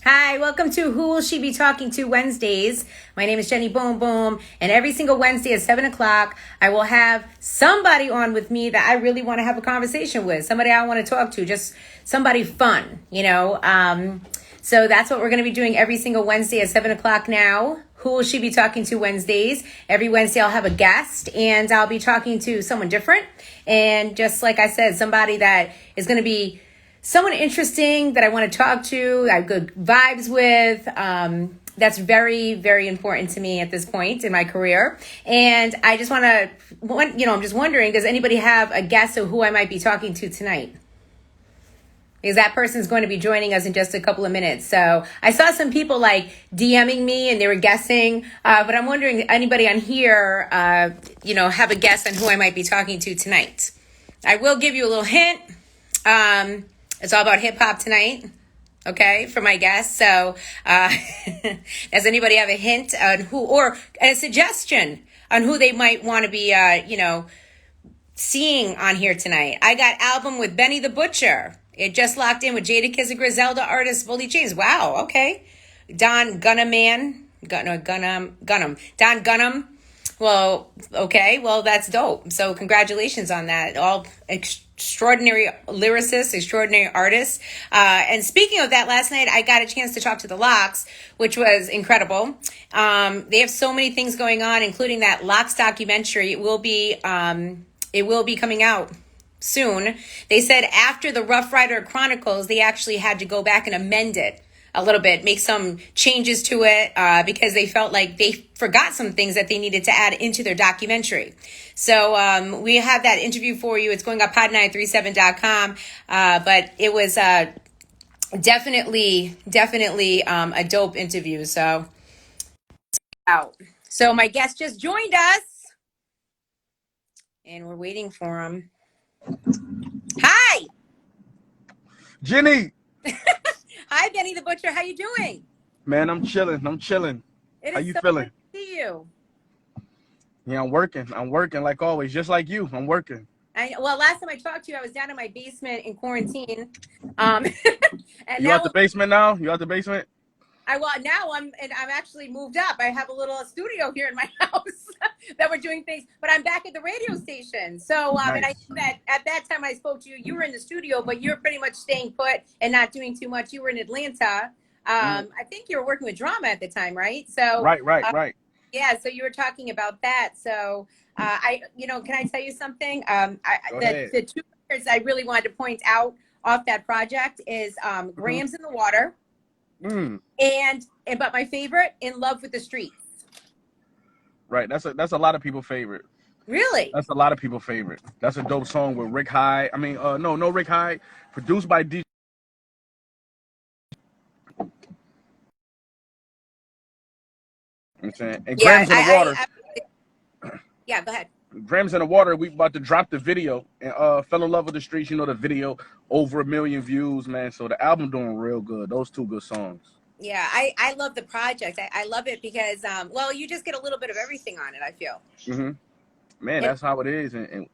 Hi, welcome to Who Will She Be Talking to Wednesdays. My name is Jenny Boom Boom, and every single Wednesday at 7 o'clock, I will have somebody on with me that I really want to have a conversation with, somebody I want to talk to, just somebody fun, So that's what we're going to be doing every single Wednesday at 7 o'clock now. Who Will She Be Talking to Wednesdays? Every Wednesday I'll have a guest, and I'll be talking to someone different. And just like I said, somebody that is going to be someone interesting that I want to talk to, I have good vibes with. That's very, very important to me at this point in my career. And I just want to, I'm just wondering, does anybody have a guess of who I might be talking to tonight? Because that person is going to be joining us in just a couple of minutes. So I saw some people like DMing me and they were guessing, but I'm wondering, anybody on here, have a guess on who I might be talking to tonight? I will give you a little hint. It's all about hip hop tonight, okay, for my guests. So does anybody have a hint on who, or a suggestion on who they might want to be, seeing on here tonight? I got album with Benny the Butcher. It just locked in with Jadakiss and Griselda artist Boldy James. Wow, okay. Don Gunham. Don Gunham. Well, okay. Well, that's dope. So congratulations on that. All extraordinary lyricists, extraordinary artists. And speaking of that, last night I got a chance to talk to the Lox, which was incredible. They have so many things going on, including that Lox documentary. It will be coming out soon. They said after the Rough Rider Chronicles, they actually had to go back and amend it a little bit, make some changes to it because they felt like they forgot some things that they needed to add into their documentary. So we have that interview for you. It's going up pod937.com. But it was definitely a dope interview. So my guest just joined us and we're waiting for him. Hi. Jenny. Hi, Benny the Butcher. How you doing? Man, I'm chilling. How you feeling? Good to see you. Yeah, I'm working like always, just like you. I'm working. Well, last time I talked to you, I was down in my basement in quarantine. And you out the basement now? You out the basement? Now I'm actually moved up. I have a little studio here in my house that we're doing things, but I'm back at the radio station. So, nice. And I knew that at that time I spoke to you, you were in the studio, but you're pretty much staying put and not doing too much. You were in Atlanta. I think you were working with Drama at the time, right? So right. Yeah. So you were talking about that. So can I tell you something? The two records I really wanted to point out off that project is Grams in the Water. But my favorite, In Love with the Streets. Right, that's a lot of people's favorite. Really? That's a lot of people's favorite. That's a dope song with Rick Hyde. I mean, no Rick Hyde, produced by DJ. I'm saying, and Grams in the Water. Yeah, go ahead. Grams in the Water. We about to drop the video and Fell in Love with the Streets. You know the video, over 1 million views, man. So the album doing real good. Those two good songs. Yeah, I love the project. I love it because, you just get a little bit of everything on it, I feel. Man, that's how it is. And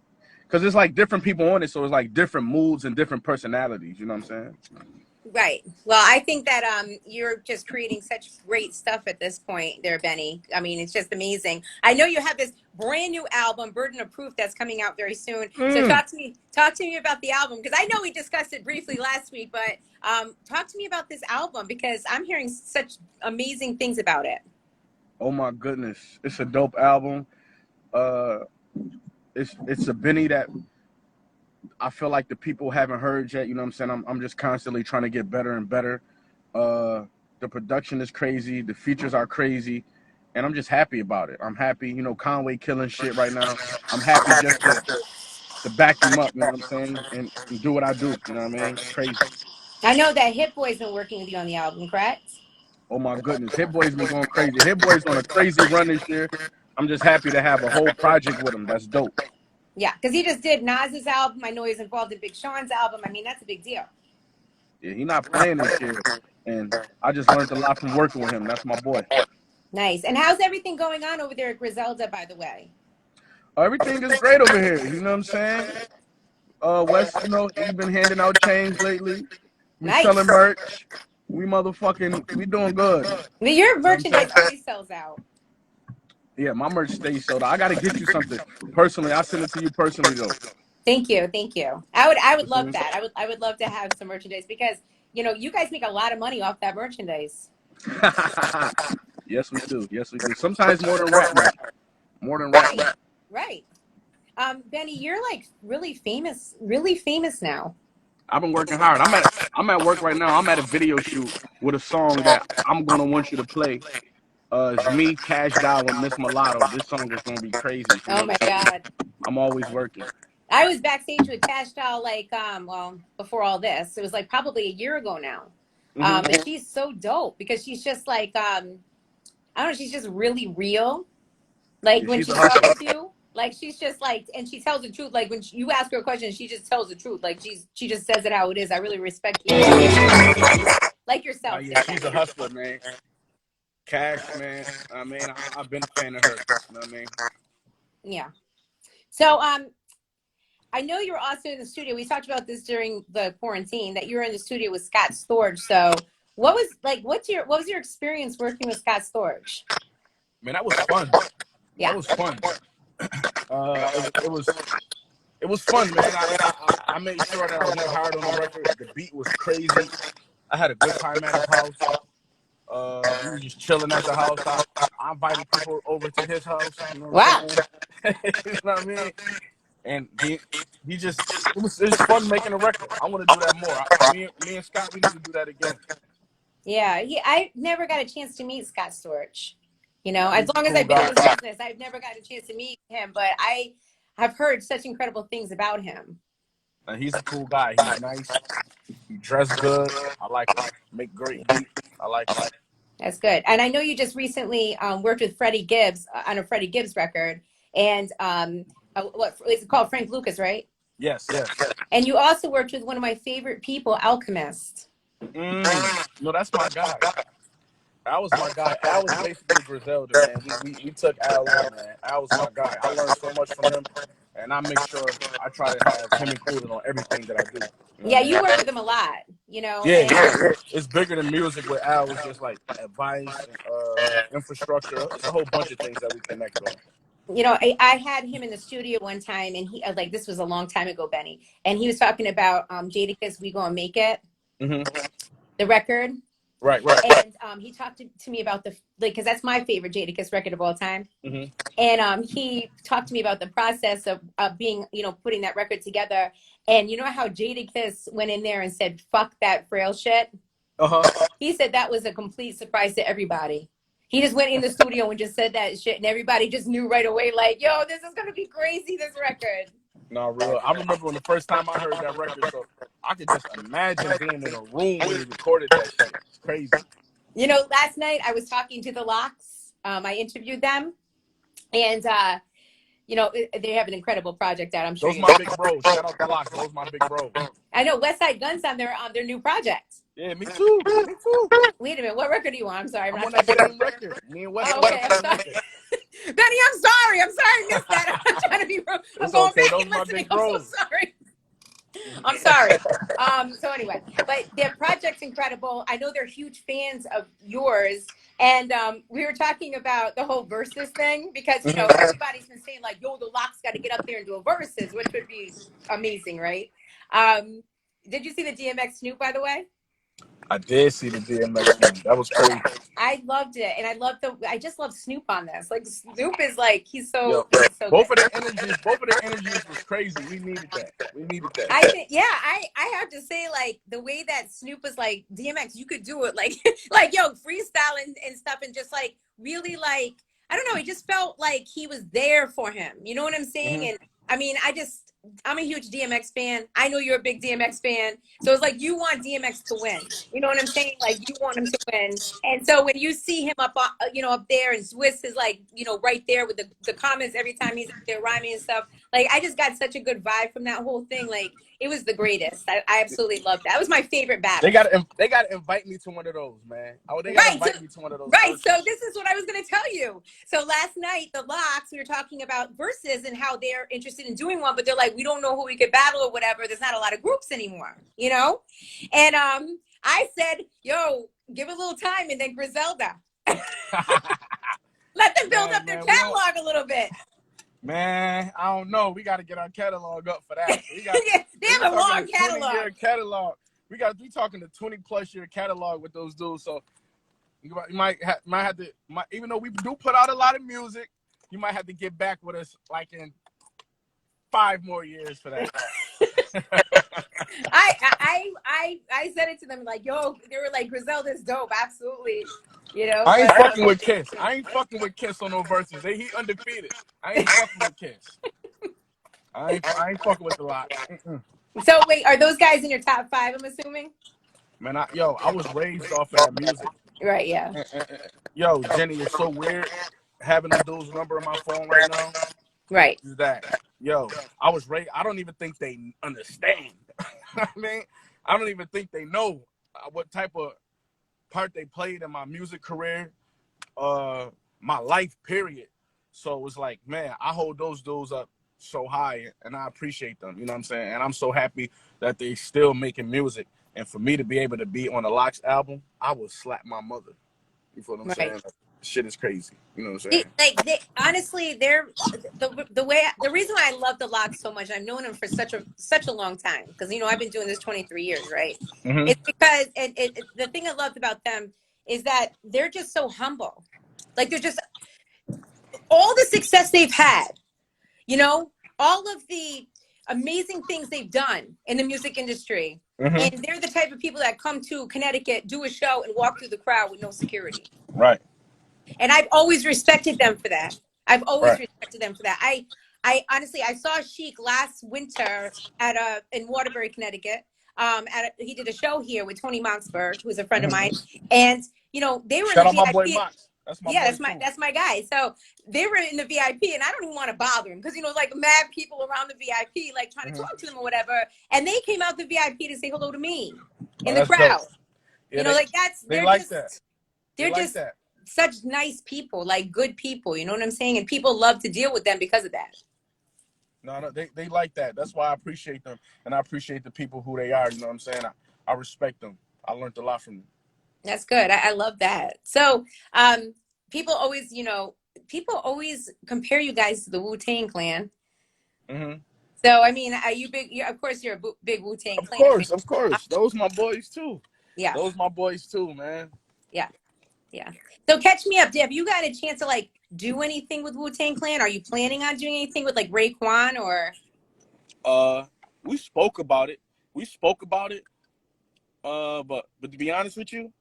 because it's like different people on it, so it's like different moods and different personalities. You know what I'm saying? Right. Well, I think that you're just creating such great stuff at this point there, Benny. I mean, it's just amazing. I know you have this brand new album, Burden of Proof, that's coming out very soon. So talk to me about the album, because I know we discussed it briefly last week, but talk to me about this album, because I'm hearing such amazing things about it. Oh my goodness. It's a dope album. It's a Benny that I feel like the people haven't heard yet. You know what I'm saying? I'm just constantly trying to get better and better. The production is crazy. The features are crazy. And I'm just happy about it. I'm happy. Conway killing shit right now. I'm happy just to back him up, you know what I'm saying? And do what I do, you know what I mean? It's crazy. I know that Hit Boy's been working with you on the album, correct? Oh my goodness. Hit Boy's been going crazy. Hit Boy's on a crazy run this year. I'm just happy to have a whole project with him. That's dope. Yeah, because he just did Nas's album. I know he's involved in Big Sean's album. I mean, that's a big deal. Yeah, he's not playing this year. And I just learned a lot from working with him. That's my boy. Nice. And how's everything going on over there at Griselda, by the way? Everything is great over here. You know what I'm saying? Wes, he's been handing out chains lately. We're selling merch. We motherfucking, we doing good. You But your know what I'm saying? merchandise always sells out. Yeah, my merch stays sold out. I gotta get you something personally. I'll send it to you personally though. Thank you, thank you. I would You feel love me? that. I would love to have some merchandise because you guys make a lot of money off that merchandise. Yes, we do. Yes, we do. Sometimes more than rap money. More than rap Right, money. right. Benny, you're like really famous now. I've been working hard. I'm at work right now. I'm at a video shoot with a song that I'm gonna want you to play. It's me, Cash Doll, and Miss Mulatto. This song is gonna be crazy. You know Oh what I'm my saying? God. I'm always working. I was backstage with Cash Doll like well before all this. It was like probably a year ago now. Hmm. But she's so dope because she's just like I don't know, she's just really real. Like Yeah, when she's a she's talking hustler. to you, like she's just like, and she tells the truth. Like when you ask her a question, she just tells the truth. Like she just says it how it is. I really respect people like Oh yourself, yeah, too, she's a Benny. hustler, man. Cash, man. I mean, I've been a fan of her. You know what I mean? Yeah. So I know you're also in the studio. We talked about this during the quarantine that you were in the studio with Scott Storch. So what was your experience working with Scott Storch? Man, that was fun. That Yeah. was fun. It was fun, man. I made sure that I went hard on the record. The beat was crazy. I had a good time at his house. We were just chilling at the house. I invited people over to his house. You know what Wow. I'm saying? You know what I mean? And he just it was fun making a record. I want to do that more. Me and Scott, we need to do that again. Yeah. I never got a chance to meet Scott Storch. Nah, As he's a long as cool I've been in guy. this business, I've never got a chance to meet him, but I have heard such incredible things about him. He's a cool guy. He's nice. He dressed good. I like him. Make great beats. I like him. That's good. And I know you just recently worked with Freddie Gibbs on a Freddie Gibbs record, and what is it called? Frank Lucas, right? Yes, yes. And you also worked with one of my favorite people, Alchemist. No, that's my guy. Al was my guy. Al was basically Griselda, man. We took Al on, man. Al was my guy. I learned so much from him, and I make sure I try to have him included on everything that I do. You know what Yeah, I mean? you work with him a lot, Yeah, and yeah. It's bigger than music with Al. It's just like advice and infrastructure. It's a whole bunch of things that we connect on. I had him in the studio one time, and he like this was a long time ago, Benny, and he was talking about Jadakiss, "We Gonna Make It," Hmm. the record. Right, right. And he talked to me about because that's my favorite Jadakiss record of all time. Hmm. And he talked to me about the process of being, putting that record together. And you know how Jadakiss went in there and said, "Fuck that frail shit." Uh-huh. He said that was a complete surprise to everybody. He just went in the studio and just said that shit, and everybody just knew right away, like, "Yo, this is gonna be crazy. This record." No, real. I remember when the first time I heard that record, so I could just imagine being in a room when he recorded that shit. It's crazy. Last night I was talking to the Locks. I interviewed them, and they have an incredible project out. I'm sure Those you my know. big bros. Shout out to Locks. Those my big bros. I know West Side Guns on their new project. Yeah, me too. Me too. Wait a minute, what record do you want? I'm sorry, I'm I'm not on trying that to. same record. Me and West Oh, on okay, that I'm same sorry, record. Benny. I'm sorry, I missed that. I'm trying to be rude. I'm It's going okay. back Those and my listening. big I'm so bros. sorry. I'm sorry. So anyway, but their project's incredible. I know they're huge fans of yours. And we were talking about the whole versus thing because Hmm. everybody's been saying like, "Yo, the Locks got to get up there and do a versus," which would be amazing, right? Um, did you see the DMX Snoop, by the way? I did see the DMX one. That was crazy. I loved it, and I just love Snoop on this. Like Snoop is like Yo, he's so good. both of their energies was crazy. We needed that. We needed that. I think, yeah, I have to say, like, the way that Snoop was like, DMX, you could do it, like, like, yo, freestyle and stuff, and just like really, like, I don't know, it just felt like he was there for him. You know what I'm saying? Hmm. And I mean, I'm a huge DMX fan. I know you're a big DMX fan, so it's like you want DMX to win. You know what I'm saying? Like you want him to win. And so when you see him up, up there, and Swiss is like, right there with the comments every time he's up there rhyming and stuff. Like I just got such a good vibe from that whole thing. Like it was the greatest. I absolutely loved that. That was my favorite They battle. gotta invite me to one of those, man. Oh, they gotta Right. So, invite me to one of those right. So verses. this is what I was going to tell you. So last night, the Locks, we were talking about verses and how they're interested in doing one, but they're like, we don't know who we could battle or whatever. There's not a lot of groups anymore, And I said, yo, give it a little time, and then Griselda. Let them build up their catalog a little bit. Man, I don't know. We got to get our catalog up for that. We got they have a long catalog. 20-year catalog. We talking to 20+ year catalog with those dudes. So you might have to, even though we do put out a lot of music, you might have to get back with us like in 5 more years for that. I said it to them like, yo, they were like, Griselda's dope, absolutely. You know, I ain't fucking with Kiss. I ain't fucking with Kiss on no verses. He undefeated. I ain't fucking with Kiss. I ain't fucking with the lot. So wait, are those guys in your top 5? I'm assuming. Man, I was raised off of that music. Right. Yeah. Yo, Jenny, it's so weird having them dudes' number on my phone right now. Right. Is that yo? I was raised. I don't even think they understand. I mean, I don't even think they know what type of part they played in my music career, my life period. So it was like, man, I hold those dudes up so high, and I appreciate them. You know what I'm saying? And I'm so happy that they still making music. And for me to be able to be on the Lox album, I would slap my mother. You feel what I'm saying? Like, shit is crazy. You know what I'm saying? Honestly, they're the reason why I love the Lox so much. I've known them for such a long time because I've been doing this 23 years, right? Mm-hmm. It's because the thing I loved about them is that they're just so humble. Like they're just all the success they've had, all of the amazing things they've done in the music industry. Mm-hmm. And they're the type of people that come to Connecticut, do a show, and walk through the crowd with no security. Right. And I've always respected them for that. I've always respected them for that. I honestly, I saw Chic last winter in Waterbury, Connecticut. He did a show here with Tony Monksberg, who's a friend of mine, and they were Shout in the out VIP. My boy Mox. That's my guy. So they were in the VIP, and I don't even want to bother him because like mad people around the VIP, like trying to talk to them or whatever. And they came out the VIP to say hello to me in the crowd. Yeah, they're just such nice people, like good people. You know what I'm saying? And people love to deal with them because of that. No, they like that. That's why I appreciate them, and I appreciate the people who they are. You know what I'm saying? I respect them. I learned a lot from them. That's good. I love that. So, people always compare you guys to the Wu-Tang Clan. Mm-hmm. So, I mean, are you big? Of course, you're a big Wu-Tang Clan. Of course. Those my boys too. Yeah. Those my boys too, man. Yeah. Yeah. So catch me up. Have you got a chance to do anything with Wu-Tang Clan? Are you planning on doing anything with Raekwon or? We spoke about it. But to be honest with you,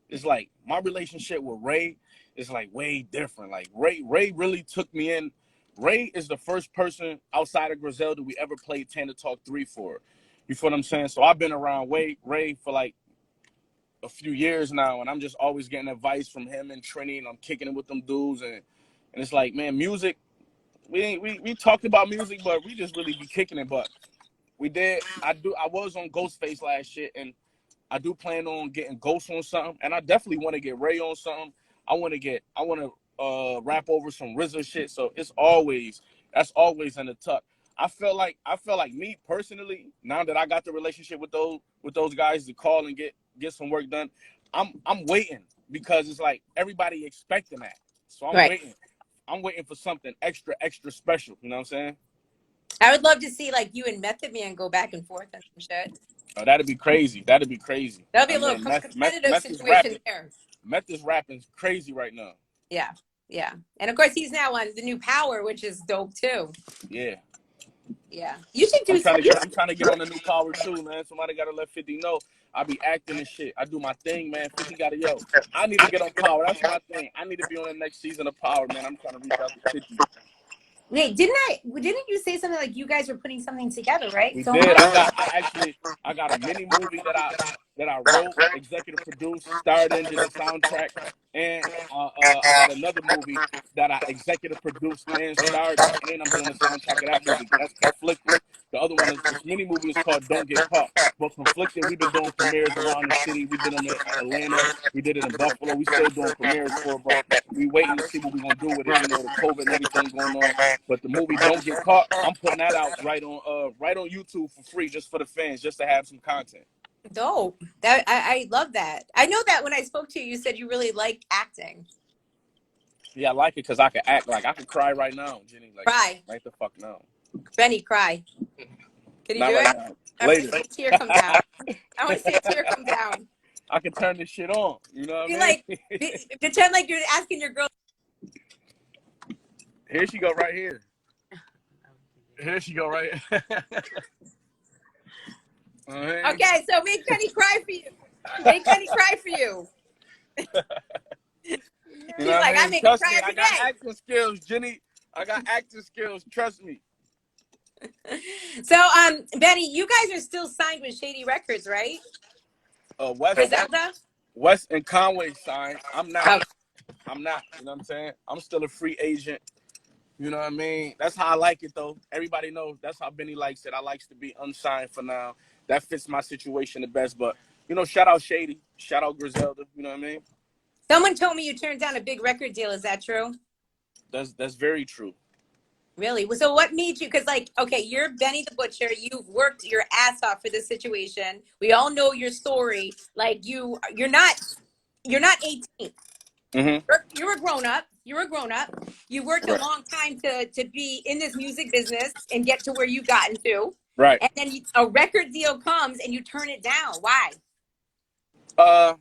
it's like my relationship with Ray is like way different. Like Ray really took me in. Ray is the first person outside of Griselda we ever played Tanda Talk 3 for. You feel what I'm saying? So I've been around Ray for like a few years now, and I'm just always getting advice from him and Trini, and I'm kicking it with them dudes, and it's like, man, music. We talked about music, but we just really be kicking it. But we did. I was on Ghostface last shit, and I do plan on getting Ghost on something, and I definitely want to get Ray on something. I want to rap over some RZA shit. So that's always in the tuck. I feel like me personally, now that I got the relationship with those guys to call and get some work done, I'm waiting because it's like everybody expecting that. So I'm waiting. I'm waiting for something extra special. You know what I'm saying? I would love to see you and Method Man go back and forth and some shit. Oh, that'd be crazy. That'll be a little competitive situation there. Meth is rapping crazy right now. Yeah, yeah. And of course, he's now on the new Power, which is dope too. Yeah. Yeah. You should do something. I'm trying to get on the new Power too, man. Somebody got to let 50 know. I be acting and shit. I do my thing, man. 50 got to I need to get on Power. That's my thing. I need to be on the next season of Power, man. I'm trying to reach out to 50. Wait, didn't you say something like you guys were putting something together, right? We did. I got a mini movie that I wrote, executive produced, starred in, did a soundtrack, and I got another movie that I executive produced and starred in, and I'm doing the soundtrack of that movie. That's Conflicted. The other one is this mini movie is called Don't Get Caught. But Conflicted, we've been doing premieres around the city. We did them in Atlanta. We did it in Buffalo. We still doing premieres for it, but we waiting to see what we're gonna do with it. The COVID and everything going on. But the movie Don't Get Caught, I'm putting that out right on YouTube for free, just for the fans, just to have some content. Dope. That I love that. I know that when I spoke to you, you said you really liked acting. Yeah, I like it because I can act. Like I can cry right now, Jenny. Like Cry. right the fuck now. Benny, cry. Can you do Not right it? now. I want to Later. see a tear come down. I want to see a tear come down. I can turn this shit on. You know what Be I like, mean? pretend like you're asking your girl. Here she go right here. Here she go right here. Alright. Okay, so make Benny cry for you. Make Benny cry for you. You He's know what like, I I mean? make him Trust cry me, I every got day. acting skills, Jenny. I got acting skills. Trust me. So, Benny, you guys are still signed with Shady Records, right? West Griselda? West and Conway signed. I'm not. Okay. I'm not. You know what I'm saying? I'm still a free agent. You know what I mean? That's how I like it, though. Everybody knows that's how Benny likes it. I likes to be unsigned for now. That fits my situation the best. But, you know, shout out Shady. Shout out Griselda. You know what I mean? Someone told me you turned down a big record deal. Is that true? That's very true. Really? So what made you? Because like, okay, you're Benny the Butcher. You've worked your ass off for this situation. We all know your story. Like you're not 18. Mm-hmm. You're a grown up. You're a grown up. You worked a Right. long time to be in this music business and get to where you've gotten to. Right. And then a record deal comes and you turn it down. Why? Uh,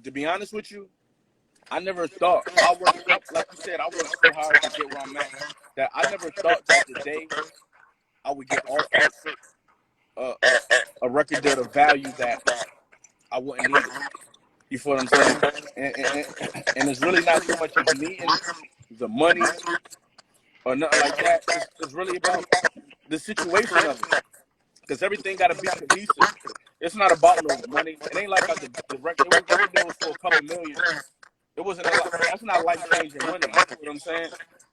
to be honest with you, I never thought like you said, I worked so hard to get where I'm at that I never thought that the day I would get offered uh, a record deal of value that I wouldn't need it. You feel what I'm saying? And it's really not so much as needing the money or nothing like that. It's really about the situation of it. Because everything got to be cohesive. It's not about no money. It ain't like the record. It was record deal was for a couple million. It wasn't a lot. That's not life changing money. You know what I'm saying?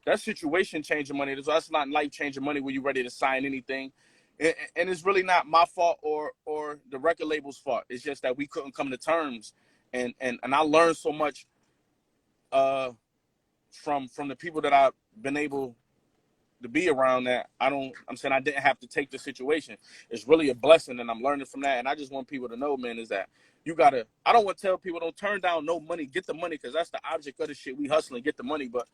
That's situation changing money. That's not life changing money where you're ready to sign anything. And it's really not my fault or the record label's fault. It's just that we couldn't come to terms. And I learned so much from the people that I've been able to be around that I'm saying I didn't have to take the situation. It's really a blessing and I'm learning from that. And I just want people to know, man, is that I don't want to tell people don't turn down no money, get the money, because that's the object of the shit. We hustling, get the money. But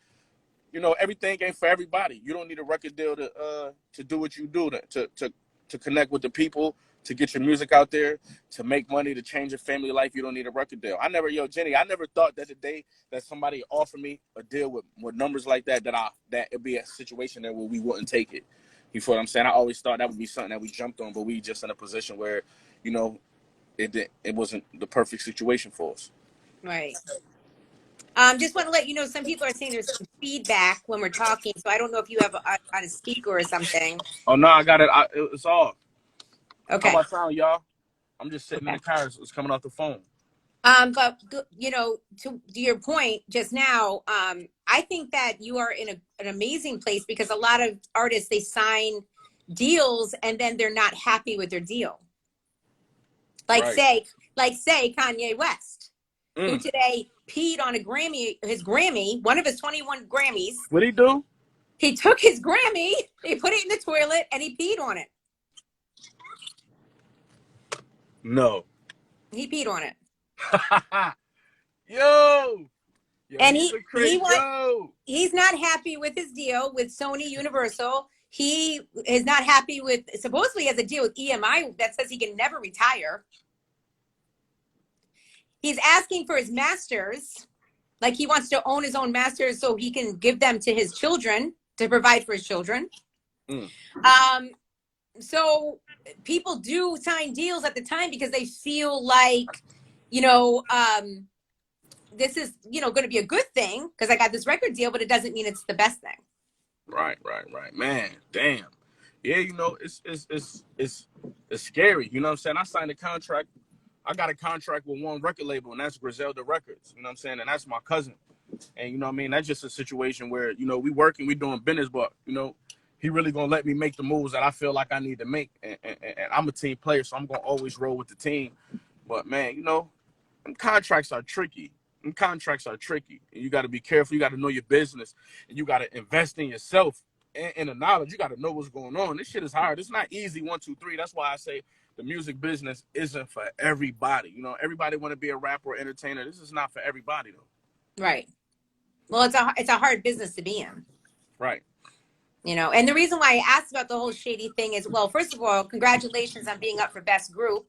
you know, everything ain't for everybody. You don't need a record deal to do what you do, to connect with the people, to get your music out there, to make money, to change your family life. You don't need a record deal. Jenny, I never thought that the day that somebody offered me a deal with numbers like that it'd be a situation there where we wouldn't take it. You feel what I'm saying? I always thought that would be something that we jumped on, but we just in a position where, you know, it wasn't the perfect situation for us. Right. Just want to let you know, some people are saying there's some feedback when we're talking, so I don't know if you have on a speaker or something. Oh no, I got it. It's off. How Okay. about sound, y'all? I'm just sitting in Okay. the car. It's coming off the phone. But you know, to your point just now, I think that you are in an amazing place because a lot of artists, they sign deals and then they're not happy with their deal. Like Right. say Kanye West, who Mm. today peed on his Grammy, one of his 21 Grammys. What'd he do? He took his Grammy, he put it in the toilet, and he peed on it. No. He peed on it. Yo, And he's a crazy he's not happy with his deal with Sony Universal. He is not happy with, supposedly has a deal with EMI that says he can never retire. He's asking for his masters, like he wants to own his own masters so he can give them to his children to provide for his children. Mm. So people do sign deals at the time because they feel like, you know, this is, you know, going to be a good thing because I got this record deal, but it doesn't mean it's the best thing. Right. Man, damn. Yeah, you know, it's scary. You know what I'm saying? I signed a contract. I got a contract with one record label, and that's Griselda Records. You know what I'm saying? And that's my cousin. And you know what I mean? That's just a situation where, you know, we working, we doing business, but, you know, he really going to let me make the moves that I feel like I need to make. And I'm a team player, so I'm going to always roll with the team. But, man, you know, contracts are tricky. Contracts are tricky. And you got to be careful. You got to know your business. And you got to invest in yourself and the knowledge. You got to know what's going on. This shit is hard. It's not easy, 1, 2, 3. That's why I say the music business isn't for everybody. You know, everybody want to be a rapper or entertainer. This is not for everybody though. Right. Well, it's a hard business to be in. Right. You know, and the reason why I asked about the whole shady thing is, well, first of all, congratulations on being up for best group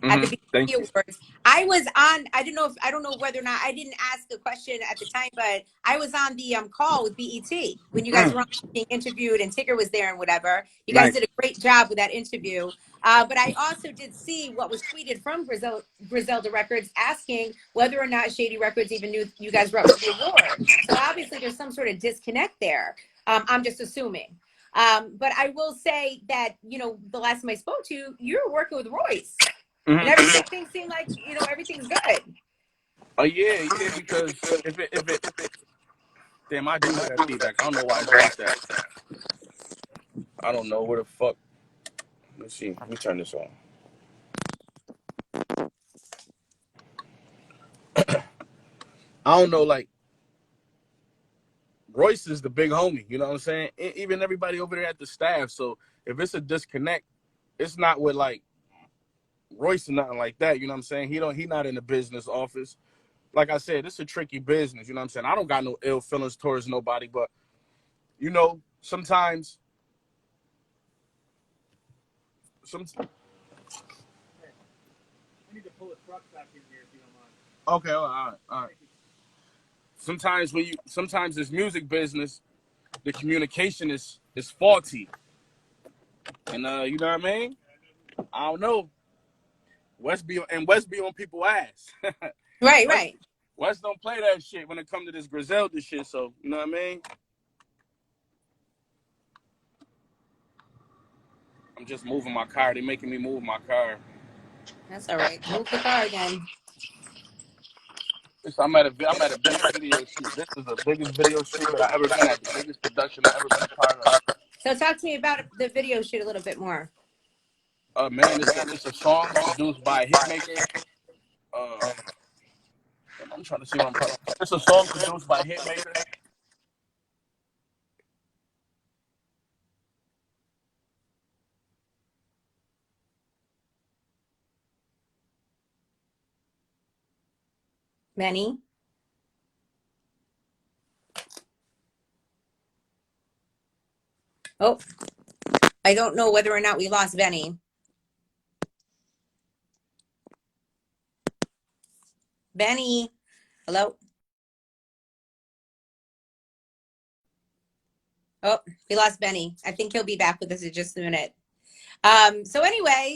at the Thank BET you. Awards. I was on. I don't know whether or not I didn't ask a question at the time, but I was on the call with BET when you guys were on being interviewed, and Tigger was there and whatever. You guys Nice. did a great job with that interview. But I also did see what was tweeted from Griselda Records asking whether or not Shady Records even knew you guys were up for the award. So obviously there's some sort of disconnect there. I'm just assuming. But I will say that, you know, the last time I spoke to you, you were working with Royce. And everything seemed like, you know, everything's good. Oh yeah, because if it damn, I do hear that feedback. I don't know why it's like that. I don't know where the fuck. Let's see. Let me turn this on. I don't know, like Royce is the big homie, you know what I'm saying? Even everybody over there at the staff. So if it's a disconnect, it's not with like Royce or nothing like that, you know what I'm saying? He not in the business office. Like I said, it's a tricky business, you know what I'm saying? I don't got no ill feelings towards nobody, but you know, sometimes I need to pull a truck back in here if you don't mind. Okay, all right. Sometimes this music business, the communication is faulty. And you know what I mean? I don't know. West be on people's ass. Right. West don't play that shit when it comes to this Griselda shit. So you know what I mean? I'm just moving my car. They're making me move my car. That's all right. Move the car again. I'm at a big video shoot. This is the biggest video shoot that I ever been at. The biggest production I ever been a part of. So talk to me about the video shoot a little bit more. Man, it's a song produced by Hitmaker. I'm trying to see what I'm talking. It's a song produced by Hitmaker. Benny? Oh, I don't know whether or not we lost Benny. Benny, hello? Oh, we lost Benny. I think he'll be back with us in just a minute. So anyway,